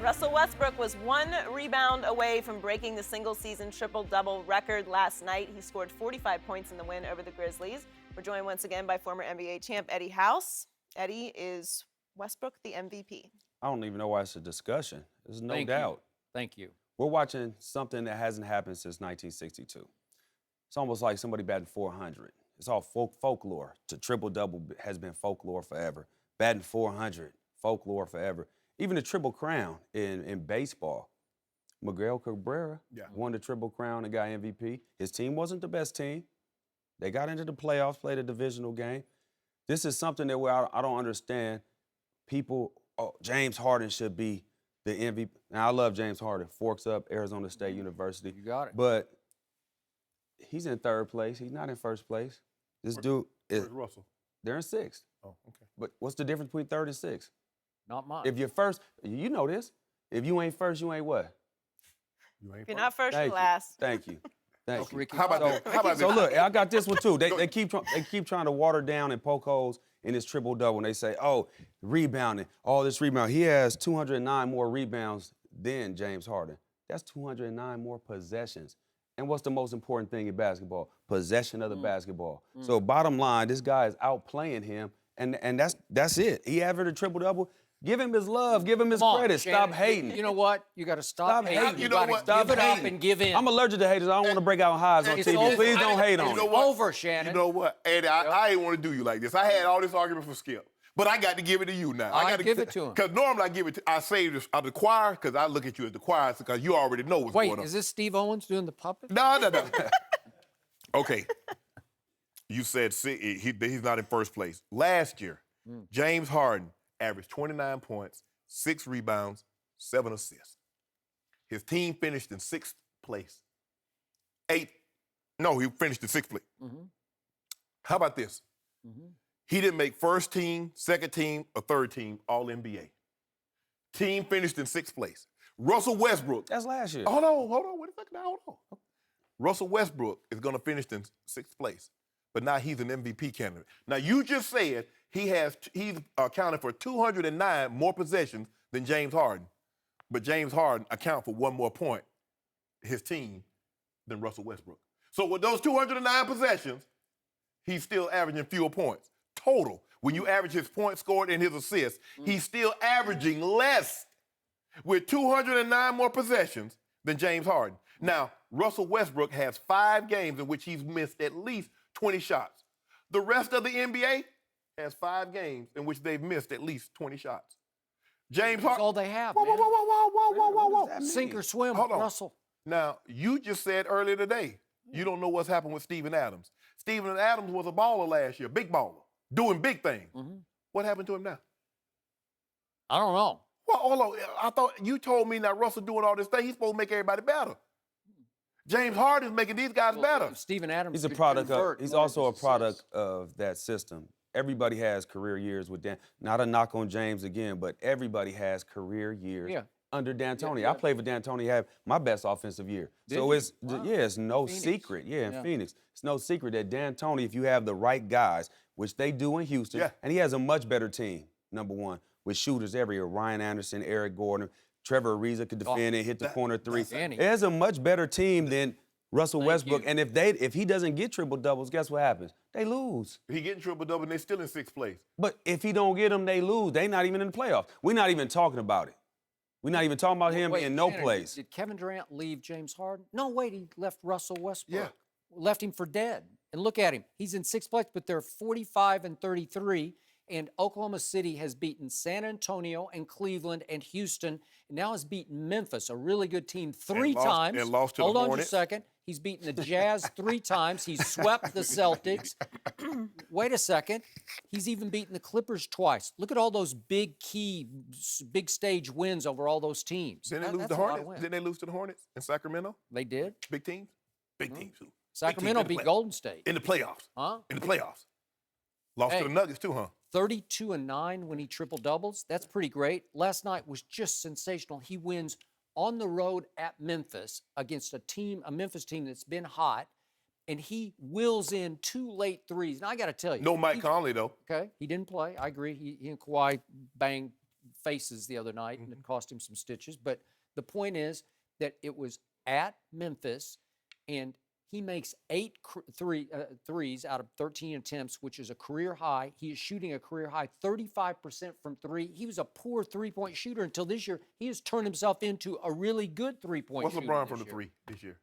Russell Westbrook was one rebound away from breaking the single-season triple-double record last night. He scored 45 points in the win over the Grizzlies. We're joined once again by former NBA champ Eddie House. Eddie, is Westbrook the MVP? I don't even know why it's a discussion. There's no doubt. Thank you. We're watching something that hasn't happened since 1962. It's almost like somebody batting 400. It's all folklore. The triple-double has been folklore forever. Batting 400, folklore forever. Even the Triple Crown in baseball. Miguel Cabrera won the Triple Crown and got MVP. His team wasn't the best team. They got into the playoffs, played a divisional game. This is something that I don't understand. People, James Harden should be the MVP. Now, I love James Harden. Forks Up, Arizona State University. You got it. But he's in third place. He's not in first place. This dude is. Where's Russell? They're in sixth. Oh, okay. But what's the difference between third and sixth? Not mine. If you're first, you know this. If you ain't first, you ain't what? If you're not first, Thank you're you. last. Thank you. Thank you. Ricky. How about that? How about So this? look, I got this one too. They keep trying to water down and poke holes in his triple double. And they say, oh, rebounding, all this rebound. He has 209 more rebounds than James Harden. That's 209 more possessions. And what's the most important thing in basketball? Possession of the basketball. So bottom line, this guy is outplaying him, and that's it. He averaged a triple double. Give him his love. Give him his Come on, credit. Shannon. Stop hating. You know what? You got to stop hating. hating. You You know got to what? give Stop it up hating. and give in. I'm allergic to haters. I don't want to break out highs on It's TV. over. Please don't hate on It's me. over, Shannon. You know what, Eddie? I ain't want to do you like this. I had all this argument for Skip, but I got to give it to you now. I got to give it to him. Because normally I give it to, I say this out of the choir because I look at you as the choir because you already know what's Wait, going on. is this Steve Owens doing the puppet? No. Okay. You said he's not in first place. Last year, James Harden averaged 29 points, 6 rebounds, 7 assists. His team finished in 6th place. He finished in 6th place. How about this? He didn't make first team, second team, or third team All-NBA. Team finished in 6th place. Russell Westbrook. That's last year. Hold on. Wait a second. Hold on. Russell Westbrook is going to finish in 6th place, but now he's an MVP candidate. Now, you just said he's accounted for 209 more possessions than James Harden, but James Harden accounted for 1 more point, his team, than Russell Westbrook. So with those 209 possessions, he's still averaging fewer points. Total, when you average his points scored and his assists, he's still averaging less with 209 more possessions than James Harden. Now, Russell Westbrook has 5 games in which he's missed at least 20 shots. The rest of the NBA has 5 games in which they've missed at least 20 shots. James That's Harden. all they have, Whoa. What does that mean? Sink or swim, Hold on. Russell. Now, you just said earlier today, you don't know what's happened with Steven Adams. Steven Adams was a baller last year, big baller, doing big things. What happened to him now? I don't know. Well, hold on. I thought you told me that Russell doing all this thing, he's supposed to make everybody better. James Harden's making these guys better. Steven Adams. He's a could product of, convert he's more also a of his product assists. of that system. Everybody has career years with Dan. Not a knock on James again, but everybody has career years under D'Antoni. I played for D'Antoni, had my best offensive year. Did So you? it's Wow. it's no Phoenix. secret. In Yeah. Phoenix. It's no secret that D'Antoni, if you have the right guys, which they do in Houston, and he has a much better team, number one, with shooters everywhere. Ryan Anderson, Eric Gordon, Trevor Ariza could defend and hit the corner three. Danny. There's a much better team than Russell Thank Westbrook. you. And if he doesn't get triple doubles, guess what happens? They lose. He getting triple-double and they're still in 6th place. But if he don't get them, they lose. They not even in the playoffs. We're not even talking about it. We're not even talking about him Wait, in no Shannon, place. Did Kevin Durant leave James Harden? No, wait, he left Russell Westbrook. Yeah. Left him for dead. And look at him. He's in 6th place, but they're 45 and 33. And Oklahoma City has beaten San Antonio and Cleveland and Houston. And now has beaten Memphis, a really good team, 3 times. And lost to Hold the on Hornets. just a second. He's beaten the Jazz 3 times. He's swept the Celtics. Wait a second. He's even beaten the Clippers twice. Look at all those big stage wins over all those teams. Didn't they lose That's to a lot of Hornets? wins. Didn't they lose to the Hornets in Sacramento? They did. Big teams? Big teams, too. Sacramento in the beat play- Golden State. In the playoffs. Huh? In the playoffs. Lost Hey. to the Nuggets, too, huh? 32 and 9 when he triple doubles. That's pretty great. Last night was just sensational. He wins on the road at Memphis against a Memphis team that's been hot, and he wills in 2 late threes. Now I got to tell you, No Mike Conley, though. okay, he didn't play. I agree. He and Kawhi banged faces the other night, and it cost him some stitches. But the point is that it was at Memphis, and he makes 8 threes out of 13 attempts, which is a career high. He is shooting a career high 35% from 3. He was a poor three-point shooter until this year. He has turned himself into a really good three-point shooter. What's LeBron from this the year. 3 this year?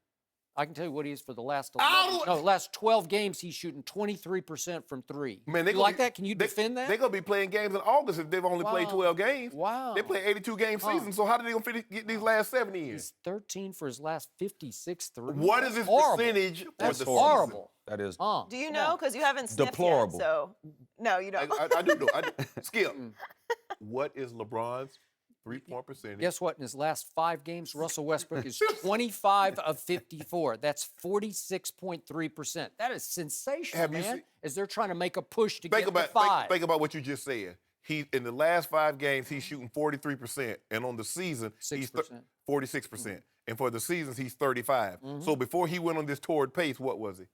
I can tell you what he is for the last Oh! last 12 games. He's shooting 23% from 3. Man, you like that? Can you defend that? They're going to be playing games in August if they've only played 12 games. Wow. They play 82-game season, so how did they going to get these last 7 in? He's 13 for his last 56 threes. What is his Horrible. percentage That's for the horrible. That is Do you know? Because you haven't sniffed Deplorable. yet. So, no, you don't. I do know. Skip. What is LeBron's three-point percentage? Guess what? In his last 5 games, Russell Westbrook is 25 of 54. That's 46.3%. That is sensational, Have you man. seen- As they're trying to make a push to Think get about to 5. think about what you just said. He in the last 5 games he's shooting 43%, and on the season he's 6%. 46%, and for the seasons he's 35. So before he went on this torrid pace, what was he?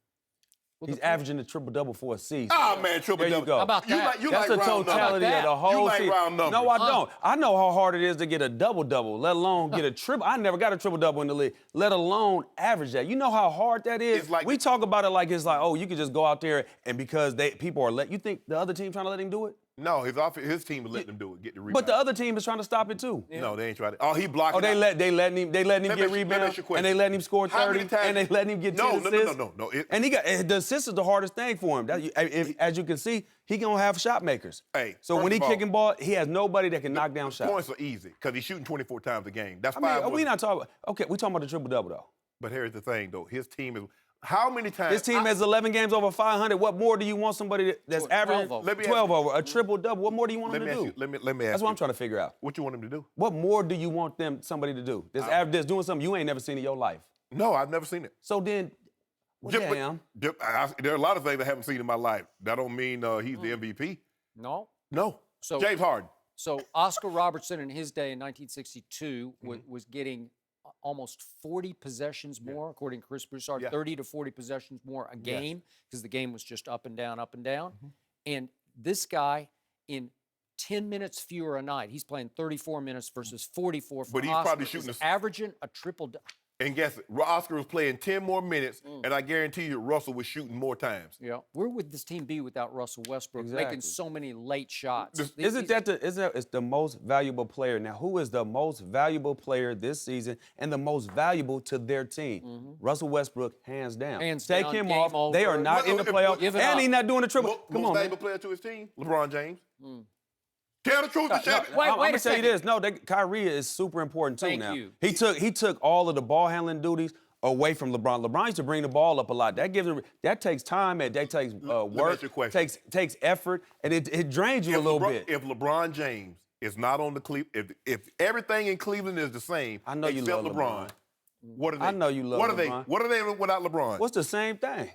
He's averaging a triple-double for a season. Oh man, triple There you double. go. How about that? You That's like the round totality numbers. of the whole You like season. round numbers. No, I don't. I know how hard it is to get a double-double, let alone get a triple. I never got a triple-double in the league, let alone average that. You know how hard that is? It's like- we talk about it like it's like, oh, you could just go out there and because people are you think the other team trying to let him do it? No, his team is letting him do it, get the rebound. But the other team is trying to stop it too. No, they ain't trying to. Oh, he blocked. Oh, it they out. letting him Let me get ask you a rebounds, question. and they letting him score How 30, many times- and they letting him get 10 assists. No. And he got the assist is the hardest thing for him. As you can see, he gonna have shot makers. Hey, so first when he of all, kicking ball, he has nobody that can knock down shots. Points are easy because he's shooting 24 times a game. That's I 5 mean, more. we not talking about. Okay, we talking about the triple double though. But here's the thing, though. His team is. How many times? His team has 11 games over 500. What more do you want somebody that's 12 averaging over. Let me ask 12 you- over a triple double? What more do you want Let him me to ask do? you. Let me ask That's what you. I'm trying to figure out. What you want him to do? What more do you want somebody to do? That's doing something you ain't never seen in your life. No, I've never seen it. So then, well, Just- damn. There are a lot of things I haven't seen in my life. That don't mean he's the MVP. No. No. So- James Harden. So Oscar Robertson in his day in 1962 was getting almost 40 possessions more, according to Chris Broussard, Yeah. 30 to 40 possessions more a game because the game was just up and down, up and down. Mm-hmm. And this guy in 10 minutes fewer a night, he's playing 34 minutes versus 44 for But he's Oscar, probably is shooting averaging a triple. And guess it, Oscar was playing 10 more minutes, and I guarantee you Russell was shooting more times. Yeah. Where would this team be without Russell Westbrook making Exactly. so many late shots? Isn't that it's the most valuable player? Now, who is the most valuable player this season and the most valuable to their team? Russell Westbrook, hands down. Hands Take down, him game off. They are over. not in the playoffs, Give it and up. he's not doing the triple. Come Most on, man. valuable player to his team, LeBron James. Tell the truth, Shannon. Wait, I'm wait gonna a tell you second. this. No, Kyrie is super important too. Thank now you. he took all of the ball handling duties away from LeBron. LeBron used to bring the ball up a lot. That takes time and that takes me work. ask you a question. Takes effort and it drains you a little bit. If LeBron James is not on the Cleveland, if everything in Cleveland is the same, I know you except love LeBron. What are they? I know you love what are LeBron. They? What are they without LeBron? What's the same thing?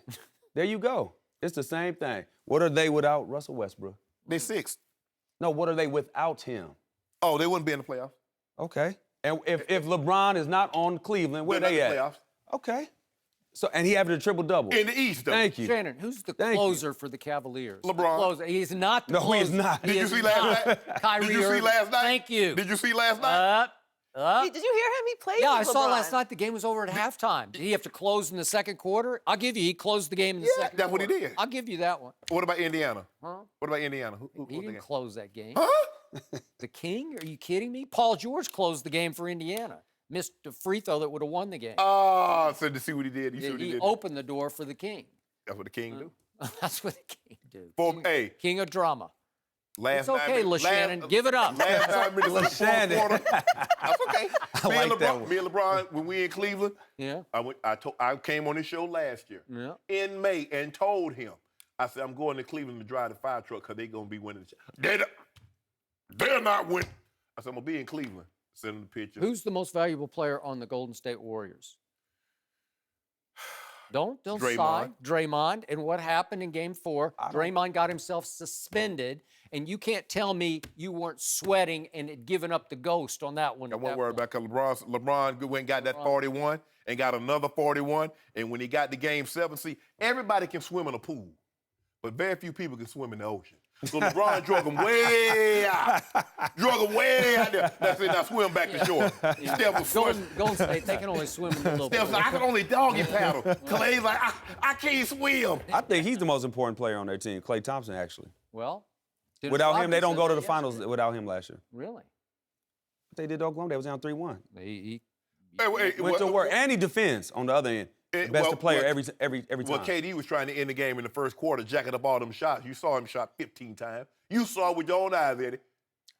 There you go. It's the same thing. What are they without Russell Westbrook? They sixth. No, what are they without him? Oh, they wouldn't be in the playoffs. Okay. And if LeBron is not on Cleveland, where They're they not at? in the playoffs. Okay. So and he averaged a triple double. In the East, though. Thank you. Shannon, who's the Thank you. closer for the Cavaliers? LeBron. The closer. He's not the No, closer. he's not. Did you is see not. last night? Kyrie Did you see Irving. last night? Thank you. Did you see last night? Did you hear him? He played Yeah, I with saw LeBron. last night the game was over at halftime. Did he have to close in the second quarter? I'll give you, he closed the game in the second that's what he quarter. did. I'll give you that one. What about Indiana? Huh? What about Indiana? Who He won the didn't game? close that game. Huh? The King? Are you kidding me? Paul George closed the game for Indiana. Missed a free throw that would have won the game. Oh, so to see what he did. You see what he He did. opened the door for the King. That's what the King do. That's what the King do. Hey, King of drama. last It's okay, night. LeShannon. Give it up. Last 9 minutes of the fourth LeShannon. quarter. That's okay. Me and like that LeBron, one. me and LeBron, when we in Cleveland, Yeah. I came on this show last year Yeah. in May and told him, I said, I'm going to Cleveland to drive the fire truck because they're going to be winning. They're not winning. I said, I'm going to be in Cleveland. Send him the picture. Who's the most valuable player on the Golden State Warriors? Don't sigh. Draymond. Draymond. And what happened in Game 4? Draymond got himself suspended, and you can't tell me you weren't sweating and had given up the ghost on that one. I at won't that worry point. about because LeBron went and got that 41 and got another 41. And when he got to Game 7, see, everybody can swim in a pool, but very few people can swim in the ocean. So LeBron drug him way out. Drug him way out there. That's it, now swim back to shore. Steph was Golden State, they can only swim in the little Steph's like, I can only doggy paddle. Clay's like, I can't swim. I think he's the most important player on their team, Klay Thompson, actually. Well, Dennis Without him, they Rodman don't said go to that the finals yesterday. without him last year. Really? They did to Oklahoma. They was down 3-1. He Went to work, and he defends on the other end. Best player every time. Well, KD was trying to end the game in the first quarter, jacking up all them shots. You saw him shot 15 times. You saw it with your own eyes, Eddie.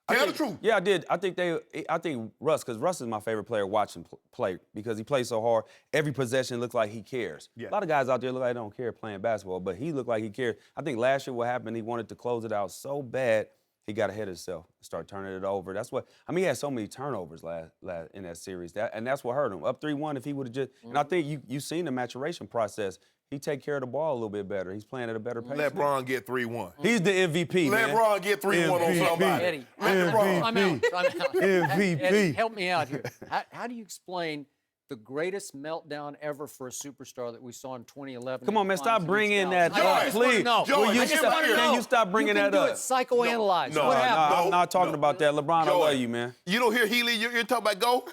Tell the truth. Yeah, I did. I think Russ, because Russ is my favorite player watching play because he plays so hard. Every possession looks like he cares. Yeah. A lot of guys out there look like they don't care playing basketball, but he looked like he cared. I think last year what happened, he wanted to close it out so bad, he got ahead of himself, start turning it over. That's what, I mean, he had so many turnovers last in that series, and that's what hurt him. Up 3-1, if he would have just, and I think you've seen the maturation process. He take care of the ball a little bit better. He's playing at a better pace. Let Bron get 3-1. He's the MVP, Let man. Bron get 3-1 on somebody. Eddie, Let LeBron. I'm out. MVP. Eddie, help me out here. How do you explain the greatest meltdown ever for a superstar that we saw in 2011? Come on, man, stop bringing that Joey, up, please. No, Joey, Will you I just stop, wanna know. can you stop bringing that do up? it. Psychoanalyze. No, What no, happened? I'm not talking about that. LeBron, I Joey. love you, man. You don't hear Healy, you're talking about go?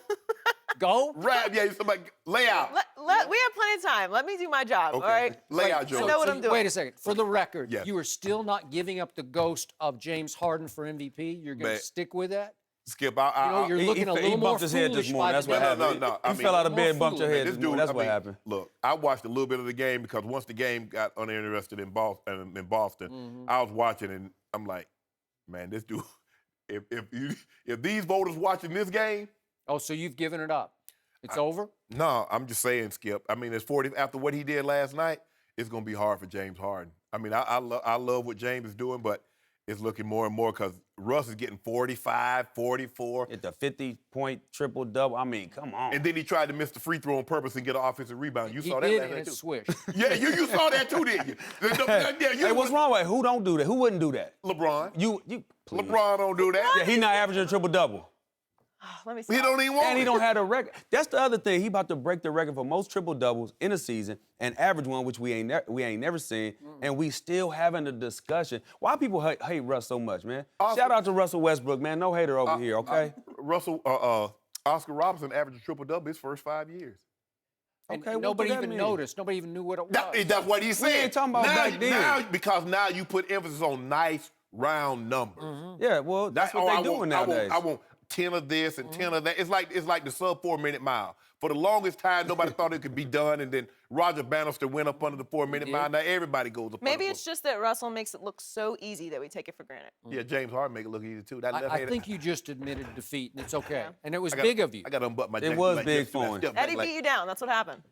Go? Right, yeah, you're talking about lay out. We have plenty of time. Let me do my job, Okay. all right? Lay out, Joey. I know what I'm doing. Wait a second. For the record, Yes. you are still not giving up the ghost of James Harden for MVP? You're going Man. to stick with that? Skip, You're looking a little he more bumped his head foolish this morning. by That's the what day. happened. No, I You mean, fell out of bed and more bumped your foolish. head This this morning. dude, That's I what mean, happened. Look, I watched a little bit of the game because once the game got uninterested in Boston, I was watching and I'm like, man, this dude, if these voters watching this game, Oh, so you've given it up. It's over? no, I'm just saying, Skip. I mean, it's 40 after what he did last night. It's gonna be hard for James Harden. I mean, I love what James is doing, but it's looking more and more because Russ is getting 45, 44. Hit the 50-point triple-double. I mean, come on. And then he tried to miss the free throw on purpose and get an offensive rebound. You He saw that did, last and night it too. swished. Yeah, you saw that too, didn't you? Hey, what's wrong with it? Who don't do that? Who wouldn't do that? LeBron. You please. LeBron don't do that. Yeah, he not averaging a triple-double. Let me see. He don't even want And he it. don't have a record. That's the other thing. He about to break the record for most triple doubles in a season and average one, which we ain't never seen. And we still having a discussion. Why people hate Russ so much, man? Shout out to Russell Westbrook, man. No hater over here, okay? Oscar Robertson averaged a triple-double his first 5 years. And Okay, what nobody does that even mean? noticed. Nobody even knew what it was. That's what he said. ain't talking about back then. Because now you put emphasis on nice, round numbers. Yeah, well, that's what they doing nowadays. I want 10 of this and 10 of that. It's like the sub 4-minute mile. For the longest time, nobody thought it could be done, and then Roger Bannister went up under the 4-minute mile. Now everybody goes up. Maybe under it's just that Russell makes it look so easy that we take it for granted. Yeah, James Harden make it look easy too. That I left-handed- think you just admitted defeat, and it's okay. Yeah. And it was I got- big of you. I got to unbutton my It jacket. was like big this, do that for him. step back Eddie like- beat you down. That's what happened.